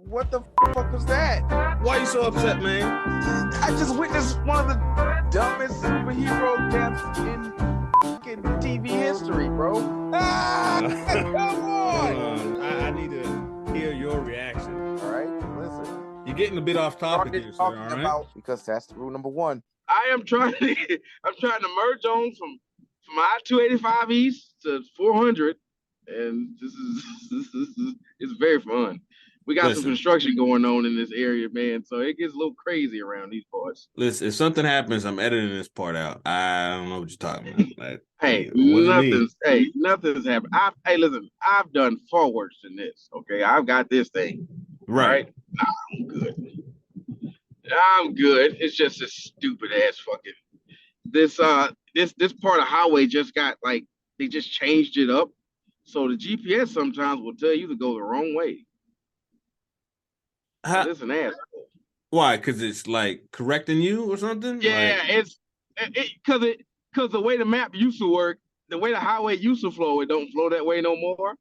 What the fuck was that? Why you so upset, man? I just witnessed one of the dumbest superhero deaths in fucking TV history, bro. Come on! I need to hear your reaction. All right, listen. You're getting a bit off topic here, sir. All right. Because that's rule number one. I am trying to merge on from I-285 East to 400, and this is it's very fun. We got some construction going on in this area, man, so it gets a little crazy around these parts. Listen, if something happens, I'm editing this part out. I don't know what you're talking about. Like, nothing's happened. Listen, I've done far worse than this. Okay, I've got this thing. Right. Nah, I'm good. It's just this stupid ass fucking this part of highway just got like they just changed it up. So the GPS sometimes will tell you to go the wrong way. It's an ass. Why? Because it's like correcting you or something? Yeah, like, because the way the map used to work, the way the highway used to flow, it don't flow that way no more.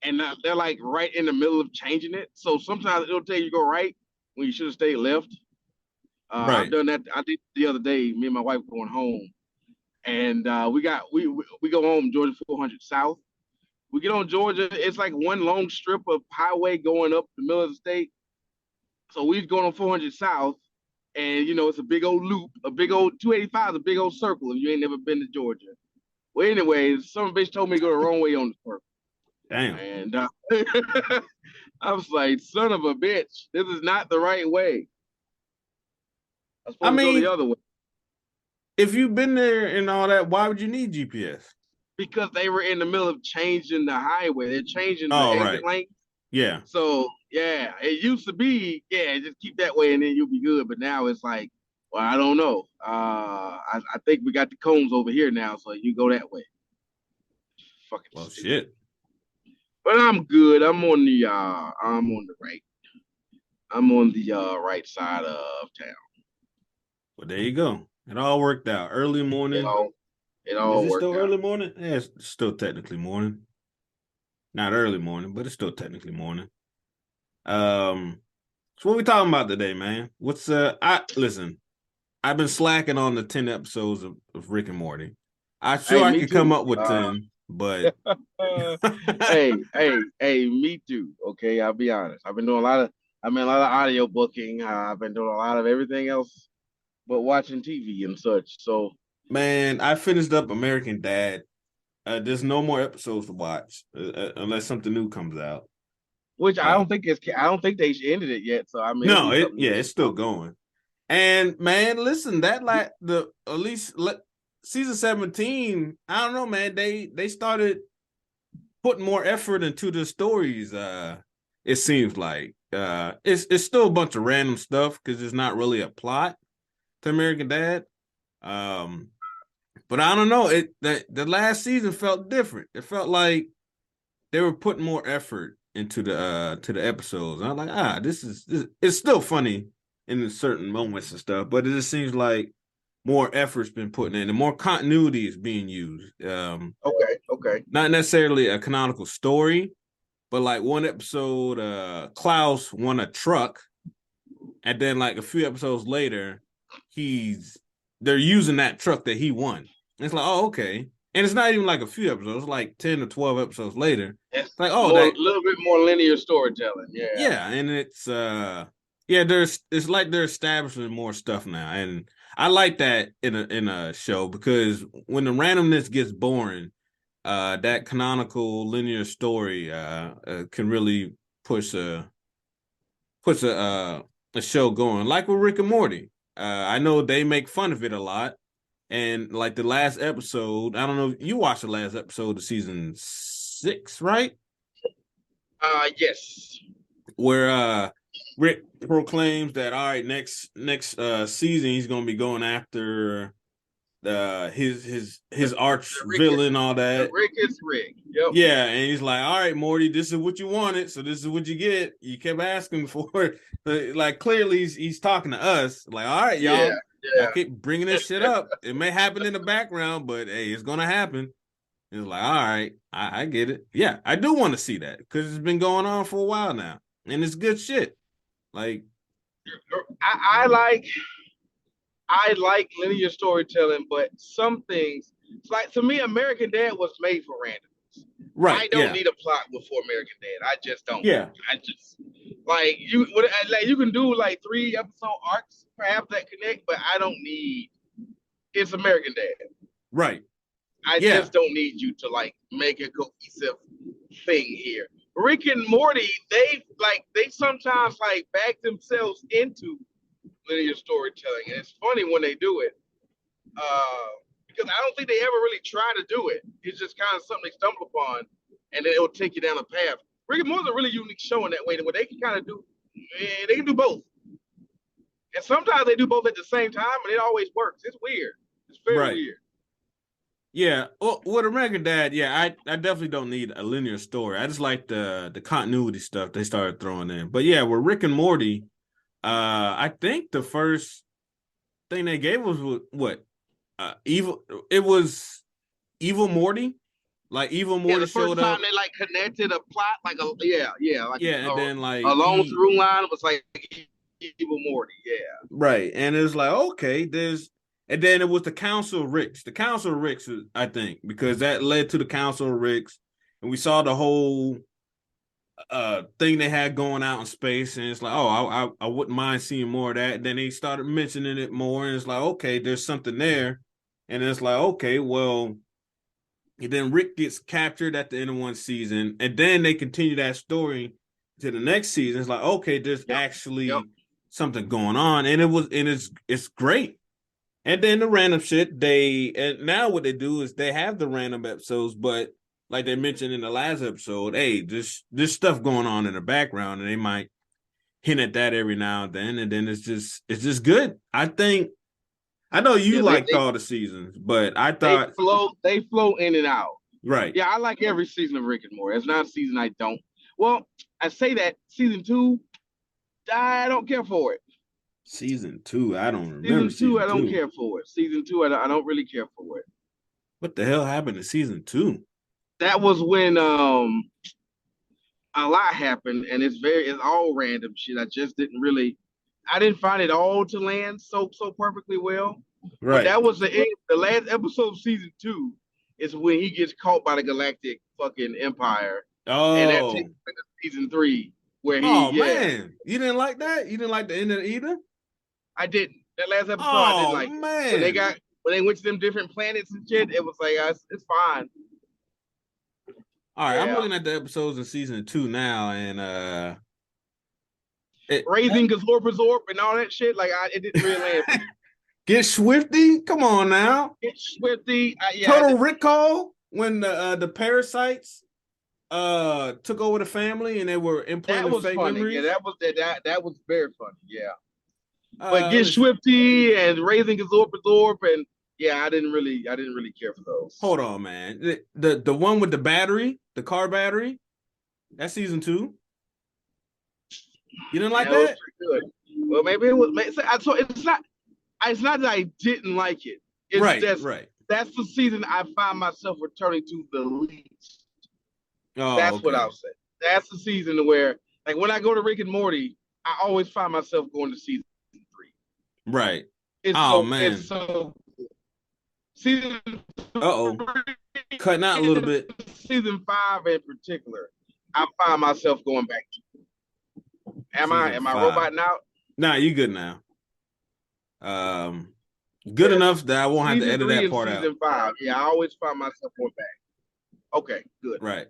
And they're like right in the middle of changing it. So sometimes it'll tell you go right when you should have stayed left. Right. I've done that. I did the other day. Me and my wife going home, and we go home Georgia 400 South. We get on Georgia. It's like one long strip of highway going up the middle of the state. So we going on 400 South, and it's a big old loop, a big old 285 is a big old circle. If you ain't never been to Georgia, well, anyways, some bitch told me to go the wrong way on the circle. Damn. And I was like, son of a bitch, this is not the right way. I mean, go the other way. If you've been there and all that, why would you need GPS? Because they were in the middle of changing the highway. They're changing the exit lane. Yeah. So yeah, it used to be, just keep that way and then you'll be good. But now it's like, well, I don't know. I think we got the cones over here now, so you go that way. Fucking shit. But I'm good. I'm on the right. I'm on the right side of town. Well, there you go. It all worked out. Early morning. It all Is it still worked out. early morning? Yeah, it's still technically morning. Not early morning, but it's still technically morning. So what we talking about today, man? Listen, I've been slacking on the 10 episodes of Rick and Morty. I'm sure I could come up with 10, but hey, me too. Okay, I'll be honest. I've been doing a lot of audio booking. I've been doing a lot of everything else but watching TV and such. So, man, I finished up American Dad. There's no more episodes to watch unless something new comes out. Which I don't think they ended it yet. So I mean, no, it's still going. And man, listen, season 17. I don't know, man. They started putting more effort into the stories. It seems like it's still a bunch of random stuff because it's not really a plot to American Dad. But I don't know. The last season felt different. It felt like they were putting more effort into the episodes. I'm like, it's still funny in certain moments and stuff, but it just seems like more effort's been put in and more continuity is being used. Okay. Not necessarily a canonical story, but like one episode, Klaus won a truck, and then like a few episodes later, they're using that truck that he won. And it's like, oh, okay. And it's not even like a few episodes, like 10 or 12 episodes later. It's like, a little bit more linear storytelling. Yeah. Yeah, and it's it's like they're establishing more stuff now. And I like that in a show because when the randomness gets boring, that canonical linear story can really push a show going. Like with Rick and Morty. I know they make fun of it a lot. And like the last episode, I don't know if you watched the last episode of season 6, right? Yes. Where Rick proclaims that all right, next season he's gonna be going after his arch villain, all that. Rick is Rick. Yep. Yeah, and he's like, all right, Morty, this is what you wanted, so this is what you get. You kept asking for it. Like clearly he's talking to us. Like, all right, y'all. Yeah. I keep bringing this shit up. It may happen in the background, but hey, it's gonna happen. It's like, all right, I get it. Yeah, I do want to see that because it's been going on for a while now. and it's good shit. Like I like linear storytelling, but some things, it's like to me, American Dad was made for random. right, I don't need a plot before American Dad. I just don't. yeah, I just like you can do like 3 episode arcs perhaps that connect, but I don't need. It's American Dad. right, I yeah, just don't need you to like make a cohesive thing here. Rick and Morty, they sometimes like back themselves into linear storytelling, and it's funny when they do it. Because I don't think they ever really try to do it. It's just kind of something they stumble upon, and then it'll take you down a path. Rick and Morty's a really unique show in that way, where they can kind of do, they can do both. And sometimes they do both at the same time, and it always works. It's weird. It's very right. weird. Yeah, well, with American Dad, yeah, I definitely don't need a linear story. I just like the continuity stuff they started throwing in. But yeah, with Rick and Morty, I think the first thing they gave was what evil. It was Evil Morty, like Evil Morty the first showed time up. they like connected a plot, like like and then like along through line was like Evil Morty, yeah. Right, and it's like okay, and then it was the Council of Ricks. The Council of Ricks, I think, because that led to the Council of Ricks, and we saw the whole thing they had going out in space, and it's like, oh, I wouldn't mind seeing more of that. And then they started mentioning it more, and it's like, okay, there's something there, and it's like, okay, well, and then Rick gets captured at the end of one season, and then they continue that story to the next season. It's like, okay, there's actually something going on, and it's great. And then the random shit, and now what they do is they have the random episodes, but like they mentioned in the last episode, hey, there's stuff going on in the background, and they might hint at that every now and then it's just good. I know you liked all the seasons, but I thought they flow in and out. Right. Yeah, I like every season of Rick and Morty. It's not a season I don't. Well, I say that season 2, I don't care for it. Season 2, I don't remember. Season 2, I don't care for it. Season 2, I don't really care for it. What the hell happened to season 2? That was when a lot happened, and it's all random shit. I didn't find it all to land so perfectly well. Right. But that was the last episode of season 2 is when he gets caught by the Galactic fucking Empire. Oh. And that takes to season 3 where man, you didn't like that? You didn't like the end of it either? I didn't. That last episode I didn't like. Man. When they went to them different planets and shit, it was like it's fine. All right, I'm looking at the episodes in season 2 now, and Raising Gazorp and all that shit, like it didn't really land. Get Swifty, come on now. Get Swifty, Total Recall when the parasites took over the family and they were implanting fake memories. Yeah, that was very funny. Yeah, but Get Swifty and Raising Gazorp, and yeah, I didn't really care for those. Hold on, man. The one with the battery, the car battery, that's season 2. You didn't like that? Good. Well, maybe it was. It's not that I didn't like it. It's just that's the season I find myself returning to the least. Oh, that's what I'll say. That's the season where, like, when I go to Rick and Morty, I always find myself going to season 3. Right. Man. It's so season. Cutting out a little bit. Season 5 in particular, I find myself going back to. Am I robot now? Nah, you good now. Good enough that I won't have to edit that part out. Season 5, yeah, I always find myself going back. Okay, good. Right,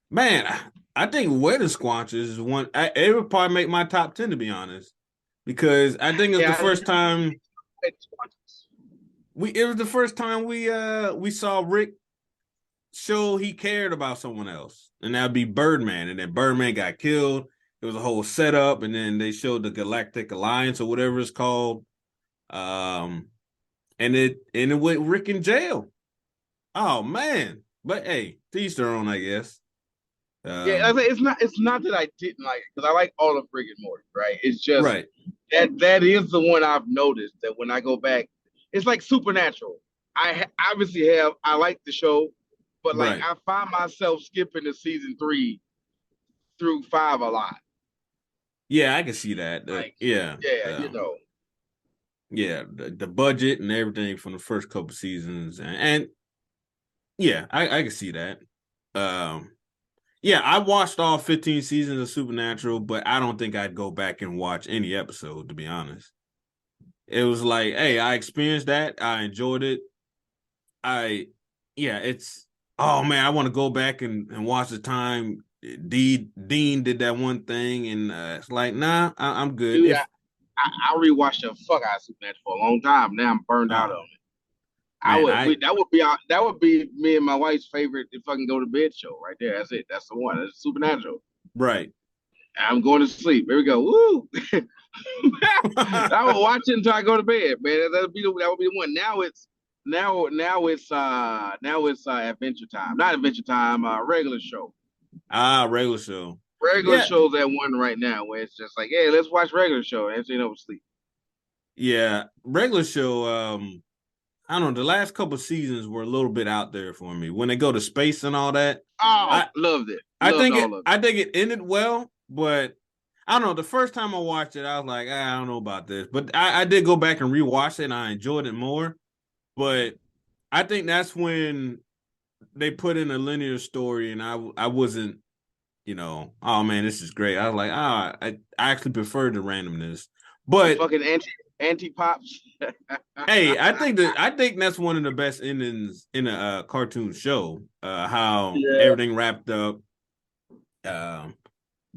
man. I think Wedding Squanches is one. It would probably make my top 10 to be honest, because I think it's the first time. It was the first time we saw Rick show he cared about someone else, and that'd be Birdman, and then Birdman got killed. It was a whole setup, and then they showed the Galactic Alliance or whatever it's called. And it went Rick in jail. Oh man. But hey, to each their own, I guess. It's not that I didn't like it, because I like all of Rick and Morty, right? It's just that is the one I've noticed that when I go back, it's like Supernatural. I obviously I like the show, but like I find myself skipping to season 3 through 5 a lot. Yeah, I can see that. Like, Yeah, yeah, you know. yeah, the budget and everything from the first couple seasons, and yeah, I can see that. Um, yeah, I watched all 15 seasons of Supernatural, but I don't think I'd go back and watch any episode, to be honest. It was like, hey, I experienced that. I enjoyed it. Yeah, it's, oh man, I want to go back and watch the time Dean did that one thing. And it's like, nah, I'm good. Dude, If, I rewatched the fuck out of Supernatural for a long time. Now I'm burned out uh, on it. man, That would be me and my wife's favorite if I can go to bed show right there. That's it. That's the one. That's Supernatural. right. I'm going to sleep. Here we go. Woo! I will watch it until I go to bed, man. That would be the one. Now it's Adventure Time. Not Adventure Time, regular show. Regular show. Regular Yeah. show's at one right now where it's just like, hey, let's watch regular show. And so sleep. Yeah. Regular show, I don't know, the last couple seasons were a little bit out there for me. When they go to space and all that. Oh, loved it. I think it ended well, but I don't know. The first time I watched it, I was like, I don't know about this. But I did go back and rewatch it and I enjoyed it more. But I think that's when they put in a linear story and I wasn't, oh man, this is great. I was like, I actually prefer the randomness. But fucking anti pops. hey, I think that's one of the best endings in a cartoon show. How everything wrapped up.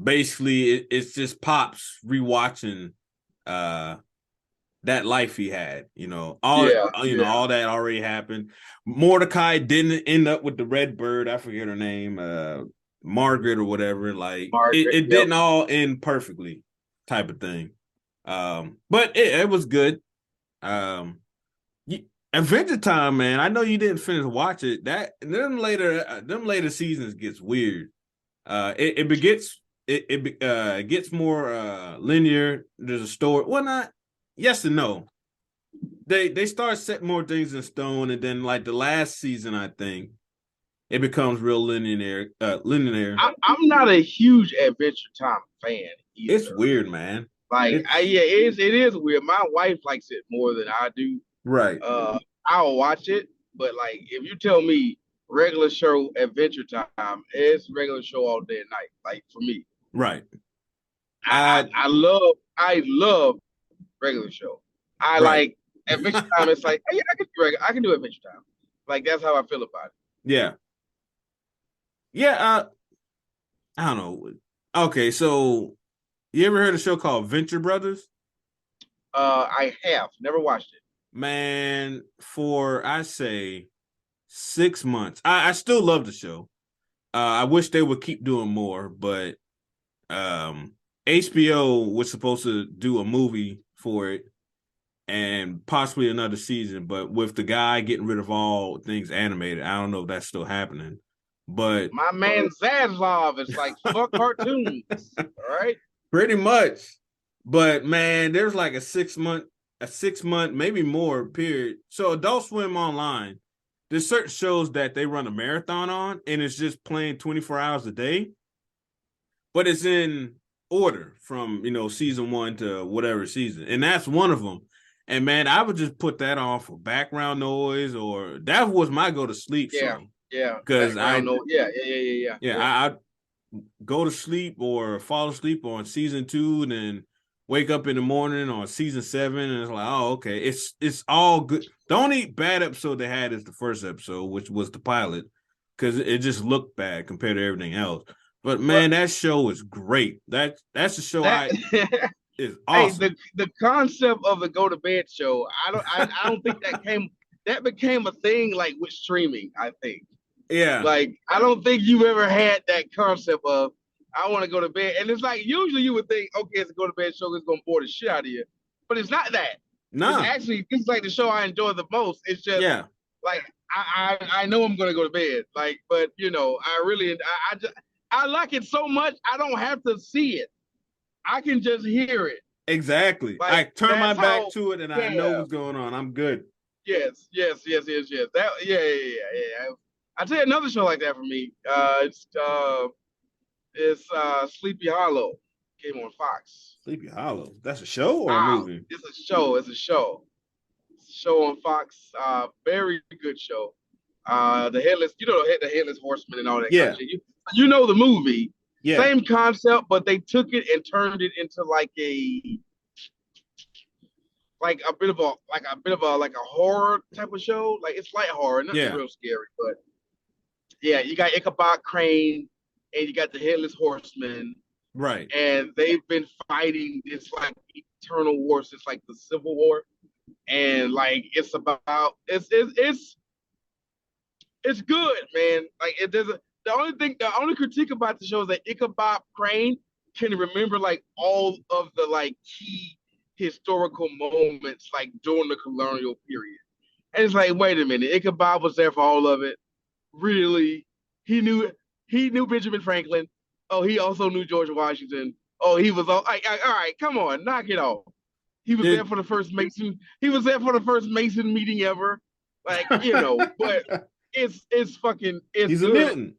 Basically, it's just Pops rewatching that life he had. All that already happened. Mordecai didn't end up with the red bird. I forget her name, Margaret or whatever. Like it didn't all end perfectly, type of thing. But it was good. Adventure Time, man. I know you didn't finish watch it. Them later seasons gets weird. It gets more linear. There's a story. Well, not yes and no. They start setting more things in stone, and then like the last season, I think it becomes real linear. I'm not a huge Adventure Time fan either. It's weird, man. Like, it is weird. My wife likes it more than I do. Right. I'll watch it, but like, if you tell me regular show Adventure Time, it's regular show all day and night. Like for me, right. I love regular show. I like Adventure Time. It's like, hey, I can do Adventure Time. Like that's how I feel about it. Yeah. Yeah. I don't know. Okay, so you ever heard of a show called Venture Brothers? I have never watched it. Man, for I say 6 months. I still love the show. I wish they would keep doing more, but HBO was supposed to do a movie for it and possibly another season, but with the guy getting rid of all things animated, I don't know if that's still happening. But my man Zaslav is like, fuck cartoons. All right. Pretty much. But man, there's like a 6 month, maybe more period. So Adult Swim Online, there's certain shows that they run a marathon on, and it's just playing 24 hours a day. But it's in order from, season 1 to whatever season. And that's one of them. And man, I would just put that on for background noise, or that was my go to sleep show. Yeah. Because I know. Yeah. I go to sleep or fall asleep on season 2 and then wake up in the morning on season 7 and it's like, oh, okay. It's all good. The only bad episode they had is the first episode, which was the pilot, because it just looked bad compared to everything else. But man, that show is great. That's the show is awesome. Hey, the concept of the go to bed show, I don't think that became a thing like with streaming, I think. Yeah. Like, I don't think you ever had that concept of, I want to go to bed. And it's like, usually you would think, okay, it's a go to bed show, it's going to bore the shit out of you. But it's not that. No. It's like the show I enjoy the most. It's just, like, I know I'm going to go to bed. Like, but, I like it so much, I don't have to see it. I can just hear it. Exactly. Like, I turn my back to it and I know what's going on. I'm good. Yes. That, yeah. I'll tell you another show like that for me. It's Sleepy Hollow. Came on Fox. Sleepy Hollow. That's a show or a movie? It's a show. It's a show. It's a show on Fox. Very good show. The headless, the headless horseman and all that kind of shit. You know the movie. Yeah. Same concept, but they took it and turned it into like a bit of a horror type of show. Like it's light horror, not real scary, but yeah, you got Ichabod Crane and you got the headless horseman. Right. And they've been fighting this like eternal war since like the Civil War. And like it's good, man. Like the only critique about the show is that Ichabod Crane can remember like all of the like key historical moments like during the colonial period. And it's like, wait a minute, Ichabod was there for all of it. Really? He knew Benjamin Franklin. Oh, he also knew George Washington. Oh, he was all right, come on, knock it off. He was there for the first Mason. He was there for the first Mason meeting ever. Like, but it's he's good. A mutant.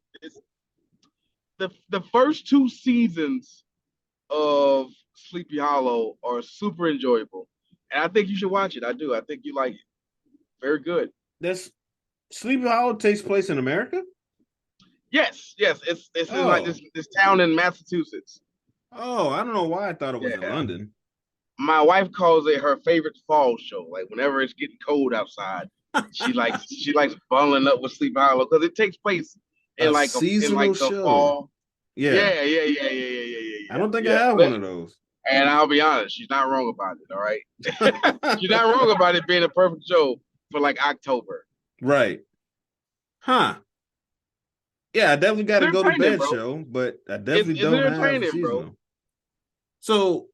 The first 2 seasons of Sleepy Hollow are super enjoyable. And I think you should watch it. I do. I think you like it. Very good. This Sleepy Hollow takes place in America? Yes. It's in like this town in Massachusetts. Oh, I don't know why I thought it was in London. My wife calls it her favorite fall show. Like whenever it's getting cold outside, she likes bundling up with Sleepy Hollow because it takes place in like the fall. Yeah. I don't think I have one of those. And I'll be honest, she's not wrong about it. All right, she's not wrong about it being a perfect show for like October. Right. Huh. Yeah, I definitely got to go to bed show, but I definitely don't have a seasonal. Bro. So,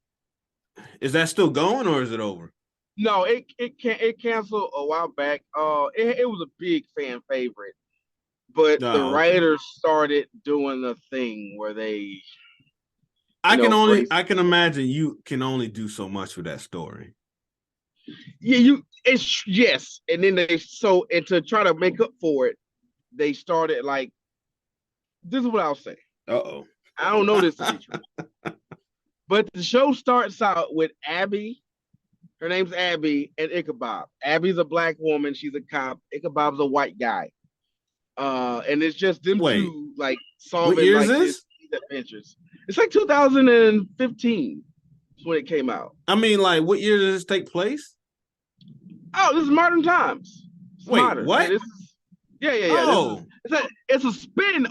is that still going or is it over? No, it canceled a while back. It was a big fan favorite, but the writers started doing the thing where they. I can imagine you can only do so much with that story. Yeah, and then and to try to make up for it, they started like. This is what I'll say. Uh-oh. I don't know this to be true. But the show starts out with Abby. Her name's Abby and Ichabod. Abby's a black woman. She's a cop. Ichabod's a white guy. And it's just them two like solving what year like is these adventures. It's like 2015 is when it came out. I mean, like, what year does this take place? Oh, this is modern times. Wait, modern. what? Yeah. Oh. It's a spin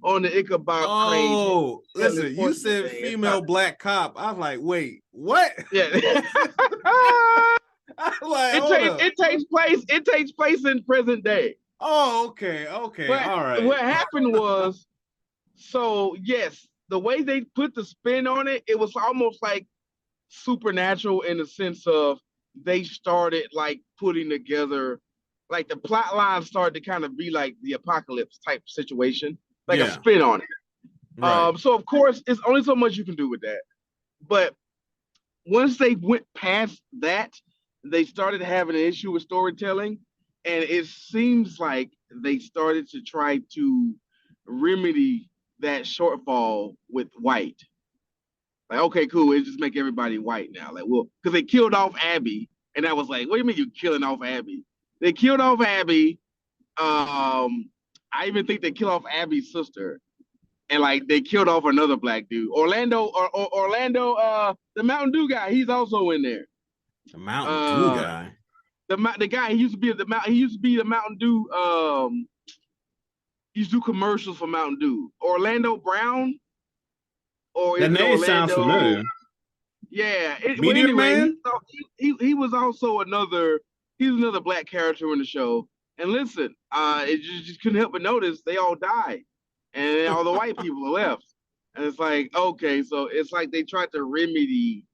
on the Ichabod Crane. Oh, listen, you said female black cop. I was like, wait, what? Yeah. It takes place in present day. Oh, okay. But all right. What happened was, so yes, the way they put the spin on it, it was almost like supernatural in the sense of they started like putting together, like the plot line started to kind of be like the apocalypse type situation, like a spin on it. Right. So of course, it's only so much you can do with that. But once they went past that, they started having an issue with storytelling, and it seems like they started to try to remedy that shortfall with white. Like, okay, cool, let's just make everybody white now. Like, well, because they killed off Abby, and I was like, what do you mean you're killing off Abby? They killed off Abby. I even think they killed off Abby's sister, and like they killed off another black dude, Orlando, the Mountain Dew guy. He's also in there. The Mountain Dew guy. The guy he used to be the Mountain Dew. He used to do commercials for Mountain Dew. Orlando Brown. Or that name sounds familiar. Yeah. Meteor Man. He was also another. He was another black character in the show. And listen, it just couldn't help but notice they all died, and all the white people are left. And it's like, okay, so it's like they tried to remedy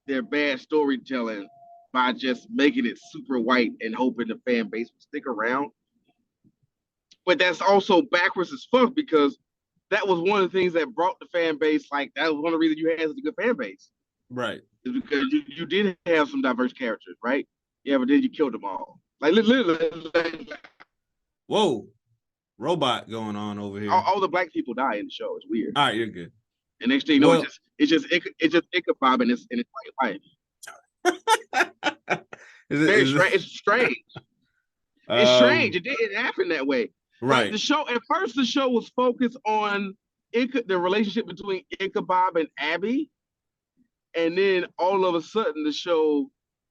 their bad storytelling by just making it super white and hoping the fan base would stick around. But that's also backwards as fuck, because that was one of the things that brought the fan base. Like, that was one of the reasons you had such a good fan base. Right. Because you did have some diverse characters, right? Yeah, but then you killed them all. Like, literally. Whoa. Robot going on over here. All the black people die in the show. It's weird. All right, you're good. And next thing you know, Well, it's just Ichabod and his wife. Very is strange. It's strange. It's strange. It didn't happen that way. Like right. the show, at first, the show was focused on the relationship between Ichabod and Abby, and then all of a sudden, the show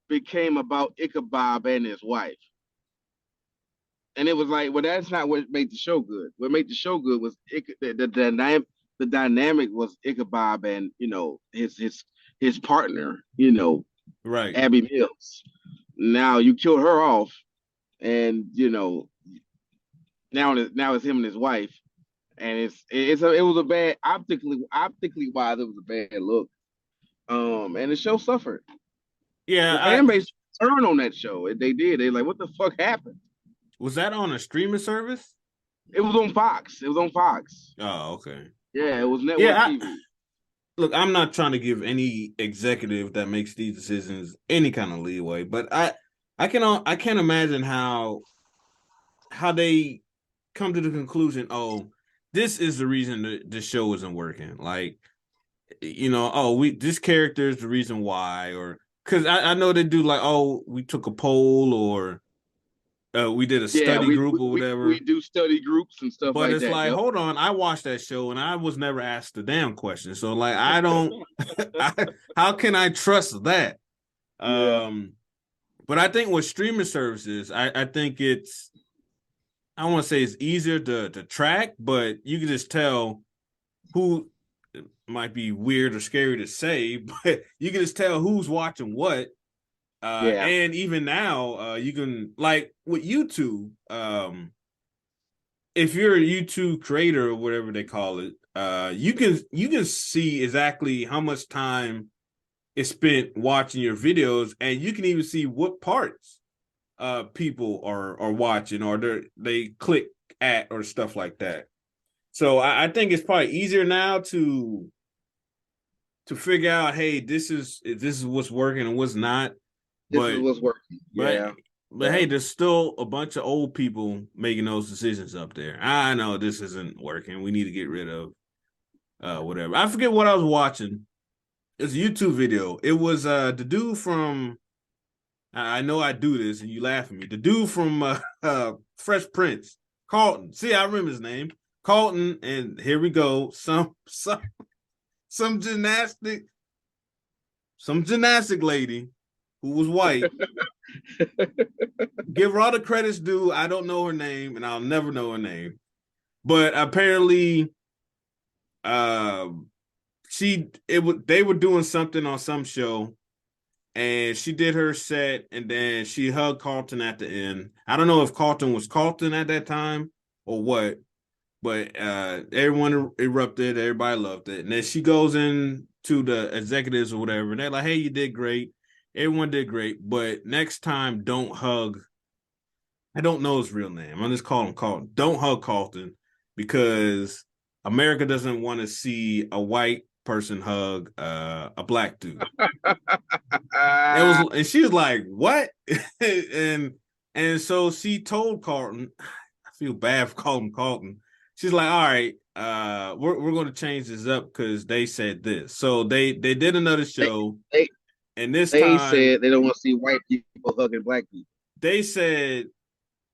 became about Ichabod and his wife. And it was like, well, that's not what made the show good. What made the show good was the dynamic was Ichabod and his partner, Right. Abby Mills. Now you kill her off, and now it's him and his wife, and it was a bad optically wise, it was a bad look. And the show suffered. Yeah, The fan base turned on that show. They did. They like, what the fuck happened? was that on a streaming service? It was on Fox. It was on Fox. Oh, okay. Yeah, it was network TV. Look, I'm not trying to give any executive that makes these decisions any kind of leeway, but I can't imagine how they come to the conclusion, oh, this is the reason the show isn't working. Like, this character is the reason why, or because I know they do like, oh, we took a poll or we did a study group or whatever. We do study groups and stuff but like it's that. like, hold on, I watched that show and I was never asked the damn question. So like, I don't, how can I trust that? Yeah. But I think with streaming services, I think it's, I don't want to say it's easier to track, but you can just tell who, it might be weird or scary to say, but you can just tell who's watching what. And even now, you can, like with YouTube, if you're a YouTube creator or whatever they call it, you can see exactly how much time is spent watching your videos, and you can even see what parts people are watching or they click at or stuff like that. So I think it's probably easier now to figure out, hey, this is what's working and what's not. This is what's working. Yeah. But hey, there's still a bunch of old people making those decisions up there. I know this isn't working. We need to get rid of whatever. I forget what I was watching. It's a YouTube video. It was the dude from, I know I do this and you laugh at me. The dude from Fresh Prince, Carlton. See, I remember his name. Carlton, and here we go. Some gymnastic lady who was white. Give her all the credits due. I don't know her name, and I'll never know her name. But apparently, they were doing something on some show, and she did her set, and then she hugged Carlton at the end. I don't know if Carlton was Carlton at that time or what, but everyone erupted. Everybody loved it. And then she goes in to the executives or whatever, and they're like, hey, you did great. Everyone did great, but next time, don't hug. I don't know his real name. I'm just calling him Carlton. Don't hug Carlton because America doesn't want to see a white person hug a black dude. And she was like, what? and so she told Carlton, I feel bad for calling Carlton. She's like, all right, we're going to change this up because they said this. So they did another show. And this time, said they don't want to see white people hugging black people. They said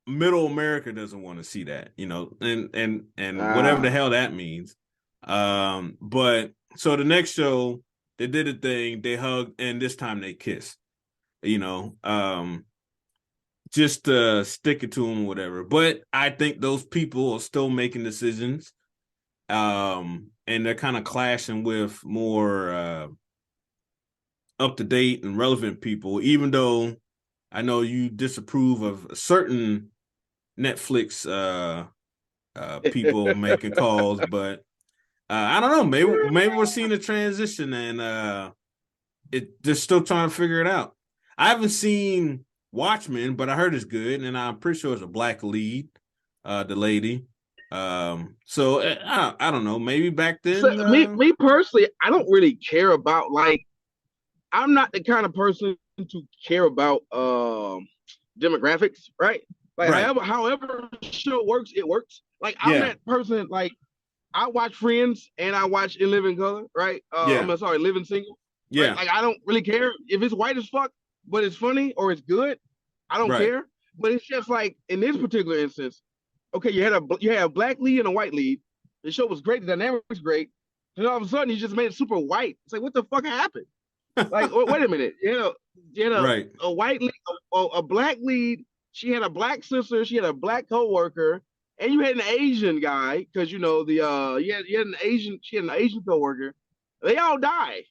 middle America doesn't want to see that, and whatever the hell that means. But so the next show, they did a thing, they hugged, and this time they kissed, just to stick it to them or whatever. But I think those people are still making decisions, and they're kind of clashing with more up-to-date and relevant people, even though I know you disapprove of certain Netflix people making calls, but I don't know. Maybe we're seeing a transition, and they're still trying to figure it out. I haven't seen Watchmen, but I heard it's good, and I'm pretty sure it's a black lead, the lady. So I don't know. Maybe back then. So, me personally, I don't really care about I'm not the kind of person to care about demographics, right? Like, right. However the show works, it works. Like, I'm that person, like, I watch Friends and I watch In Living Color, right? Yeah. I'm sorry, Living Single. Yeah. Right? Like I don't really care if it's white as fuck, but it's funny or it's good. I don't Right. care. But it's just like in this particular instance, okay, you had a black lead and a white lead. The show was great, the dynamic was great. And all of a sudden, you just made it super white. It's like, what the fuck happened? Like, wait a minute, you had Right. a white lead, a black lead. She had a black sister. She had a black coworker, and you had an Asian guy because you had an Asian. She had an Asian coworker. They all die.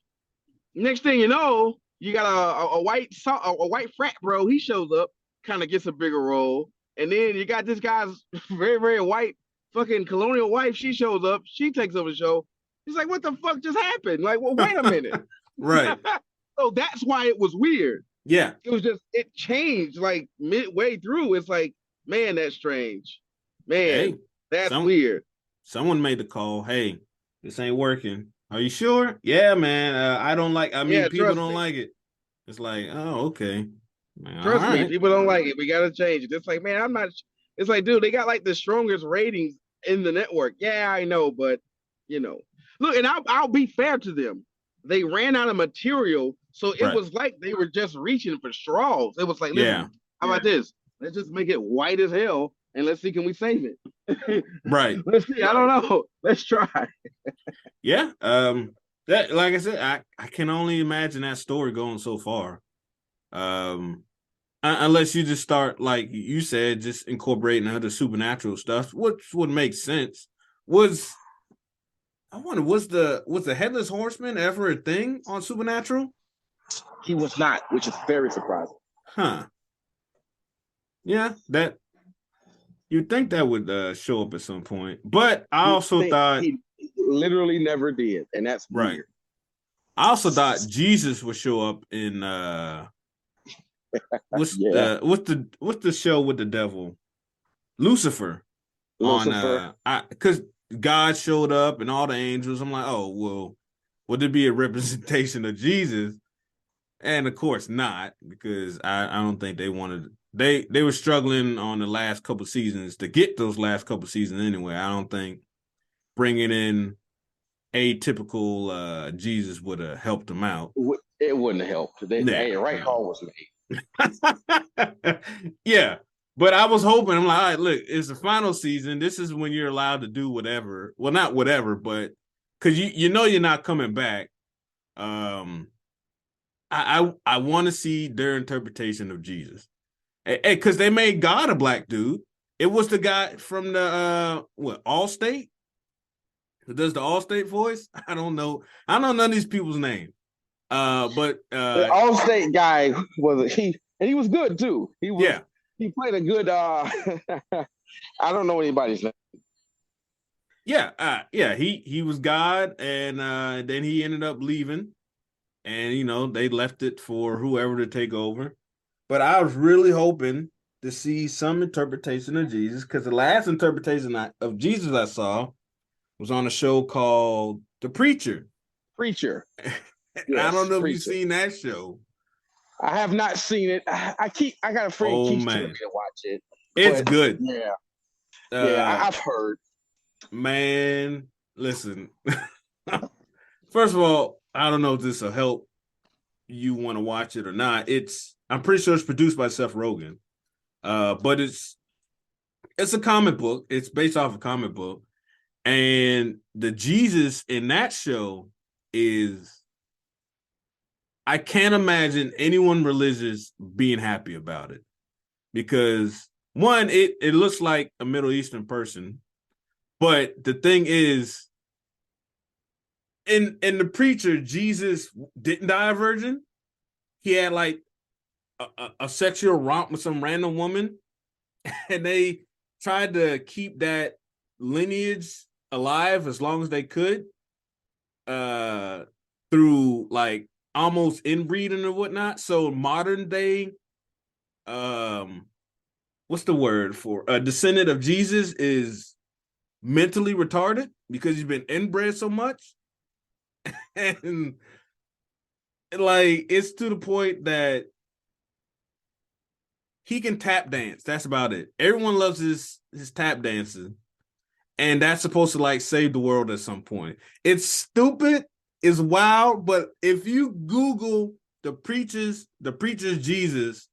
Next thing you know, you got a white frat bro. He shows up, kind of gets a bigger role, and then you got this guy's very very white fucking colonial wife. She shows up. She takes over the show. He's like, what the fuck just happened? Like, well, wait a minute. Right. So that's why it was weird. Yeah. It was just it changed like midway through. It's like, man, that's strange. Man, Hey, that's weird. Someone made the call. Hey, this ain't working. Are you sure? Yeah, man. I don't like. I mean, people don't like it. It's like, oh, okay. Man, trust me, people don't like it. We gotta change it. It's like, man, I'm not. It's like, dude, they got like the strongest ratings in the network. Yeah, I know, but look, and I'll be fair to them. They ran out of material, so it was like they were just reaching for straws. It was like, listen, how about this? Let's just make it white as hell, and let's see, can we save it? Right. Let's see. I don't know. Let's try. Yeah. That, like I said, I can only imagine that story going so far. Unless you just start, like you said, just incorporating other supernatural stuff, which would make sense. I wonder, was the Headless Horseman ever a thing on Supernatural? He was not, which is very surprising. Huh. Yeah, that you'd think that would show up at some point. But I also thought he literally never did, and that's right. Weird. I also thought Jesus would show up in what's the show with the devil? Lucifer. On because God showed up and all the angels. I'm like, oh, well, would it be a representation of Jesus? And of course not, because I don't think they wanted. They were struggling on the last couple seasons to get those last couple seasons anyway. I don't think bringing in a typical Jesus would have helped them out. It wouldn't have helped. The right call was made. Yeah. But I was hoping, I'm like, all right, look, it's the final season. This is when you're allowed to do whatever. Well, not whatever, but because you know you're not coming back. I want to see their interpretation of Jesus. Because they made God a black dude. It was the guy from the Allstate? Who does the Allstate voice? I don't know. I don't know none of these people's name. But the Allstate guy he was good too. He played a good I don't know anybody's name. Yeah, he was God, and then he ended up leaving, and they left it for whoever to take over. But I was really hoping to see some interpretation of Jesus, because the last interpretation of Jesus I saw was on a show called The Preacher. Yes, I don't know if you've seen that show. I have not seen it. I got a friend keeps telling me to watch it. It's good. Yeah. I've heard. Man, listen. First of all, I don't know if this will help you want to watch it or not. I'm pretty sure it's produced by Seth Rogen. But it's a comic book. It's based off a comic book. And the Jesus in that show is, I can't imagine anyone religious being happy about it, because one, it looks like a Middle Eastern person, but the thing is, in The Preacher, Jesus didn't die a virgin. He had like a sexual romp with some random woman, and they tried to keep that lineage alive as long as they could, through like almost inbreeding or whatnot. So modern day, what's the word for a descendant of Jesus is mentally retarded because he's been inbred so much. And like, it's to the point that he can tap dance. That's about it. Everyone loves his tap dancing. and that's supposed to like save the world at some point. It's stupid, it's wild, but if you Google the preacher's Jesus,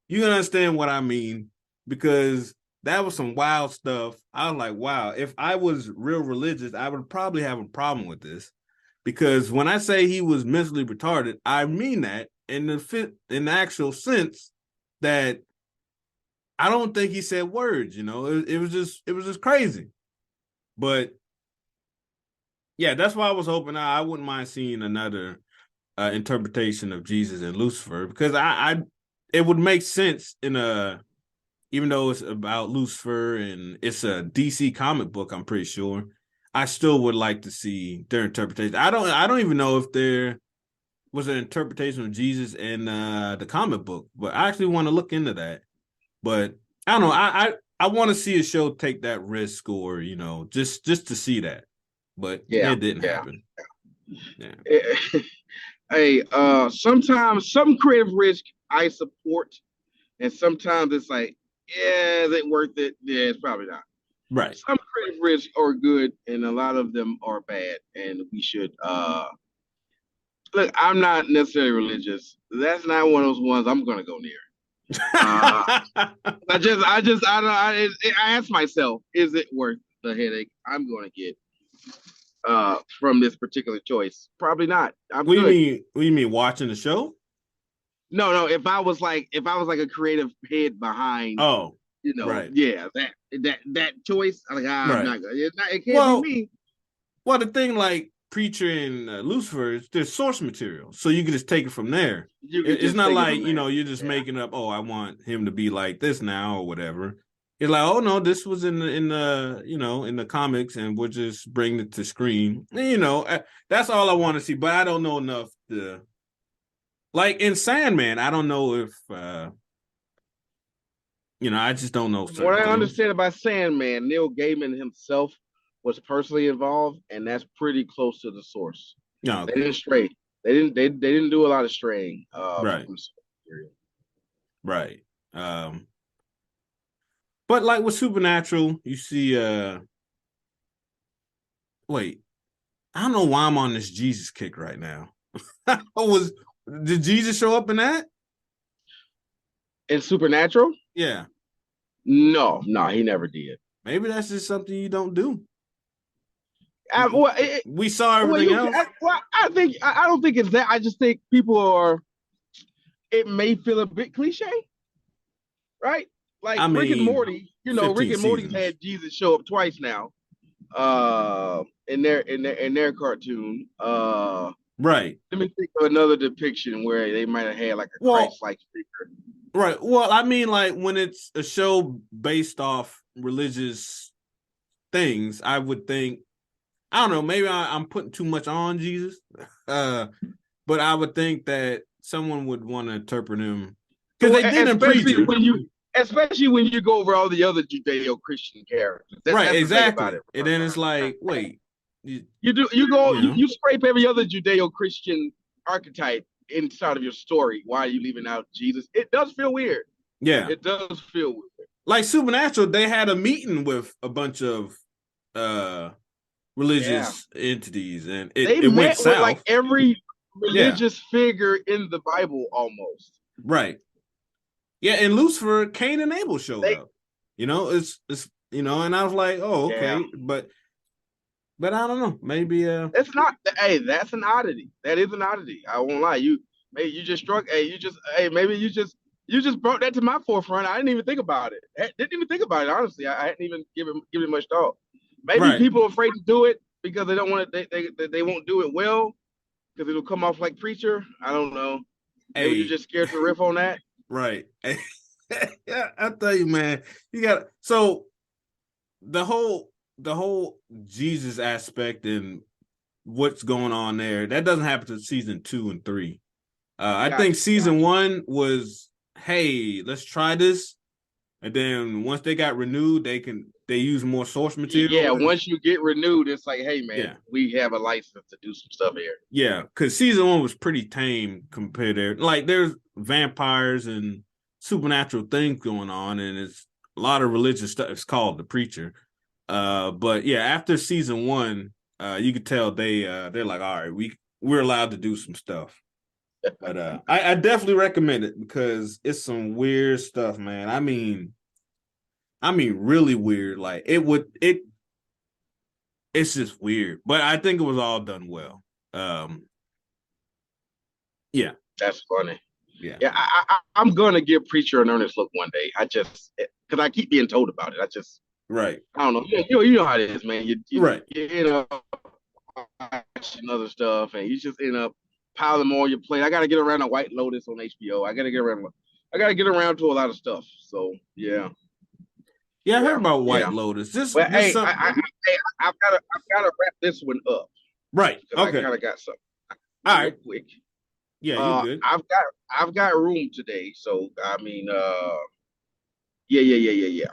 you can understand what I mean, because that was some wild stuff. I was like, wow, if I was real religious, I would probably have a problem with this. Because when I say he was mentally retarded, I mean that in the actual sense that I don't think he said words, you know. It was just crazy. But yeah, that's why I was hoping I wouldn't mind seeing another interpretation of Jesus and Lucifer, because I it would make sense in a, even though it's about Lucifer and it's a DC comic book, I'm pretty sure, I still would like to see their interpretation. I don't even know if there was an interpretation of Jesus in the comic book, but I actually want to look into that. But I don't know. I want to see a show take that risk, or you know, just to see that. But it didn't happen. Yeah. Hey, sometimes some creative risk I support, and sometimes it's like, yeah, is it worth it? Yeah, it's probably not. Right. Some creative risks are good, and a lot of them are bad, and we should look. I'm not necessarily religious. That's not one of those ones I'm gonna go near. I ask myself, is it worth the headache I'm going to get from this particular choice? Probably not. What do you mean watching the show? No. If I was like a creative head behind, you know, right. Yeah, that choice. I'm like, I'm not gonna. It can't be me. Well, the thing like Preacher and Lucifer, there's source material, so you can just take it from there. It's not like, you know, you're just making up, oh, I want him to be like this now or whatever. It's like, oh no, this was in the you know, in the comics, and we'll just bring it to screen. And, you know, that's all I want to see. But I don't know enough to, like in Sandman, I don't know if you know, I just don't know. What I understand about Sandman, Neil Gaiman himself was personally involved, and that's pretty close to the source. No, they didn't stray. They didn't do a lot of straying. Right. Right. But like with Supernatural, you see wait, I don't know why I'm on this Jesus kick right now. Did Jesus show up in that? In Supernatural? Yeah. No, he never did. Maybe that's just something you don't do. We saw everything else. I don't think it's that. I just think people are. It may feel a bit cliche, right? Like Rick and Morty. You know, Rick and Morty's had Jesus show up twice now. In their cartoon. Right. Let me think of another depiction where they might have had like a Christ-like figure. Right. Well, I mean, like when it's a show based off religious things, I would think, I don't know, maybe I'm putting too much on Jesus, but I would think that someone would want to interpret him, because they did in Preacher. Especially when you go over all the other Judeo-Christian characters. Right, exactly. And then it's like, wait, you scrape every other Judeo-Christian archetype inside of your story. Why are you leaving out Jesus? It does feel weird. Yeah, it does feel weird. Like Supernatural, they had a meeting with a bunch of religious entities, and it went south. With like every religious figure in the Bible almost. Right. Yeah, and Lucifer, Cain and Abel showed up. You know, it's you know, and I was like, oh, okay, but I don't know. Maybe it's not. Hey, that's an oddity. That is an oddity. I won't lie. Maybe you just brought that to my forefront. I didn't even think about it. Honestly. I hadn't even given it much thought. Maybe people are afraid to do it because they don't want it. They won't do it well because it'll come off like Preacher. I don't know. Maybe you're just scared to riff on that. Right. Yeah, I tell you, man, you got so the whole Jesus aspect and what's going on there, that doesn't happen to season 2 and 3. I think season 1 was, hey, let's try this, and then once they got renewed, they use more source material. Yeah, once you get renewed, it's like, hey man, we have a license to do some stuff here. Yeah, because season 1 was pretty tame compared to, like, there's vampires and supernatural things going on, and it's a lot of religious stuff. It's called The Preacher. But yeah, after season 1, you could tell they're like, all right, we're allowed to do some stuff. But I definitely recommend it because it's some weird stuff, man. I mean really weird. Like it's just weird. But I think it was all done well. Yeah. That's funny. Yeah. Yeah, I'm gonna give Preacher an earnest look one day. I just because I keep being told about it. Right. I don't know. You know how it is, man. Right. You end up watching other stuff, and you just end up piling more on your plate. I got to get around to White Lotus on HBO. I got to get around to a lot of stuff. So yeah. Yeah, I heard about White Lotus. But hey, I've got to wrap this one up. Right. Okay. I kind of got something. All right. Quick. Yeah, you good. I've got room today, so I mean, yeah.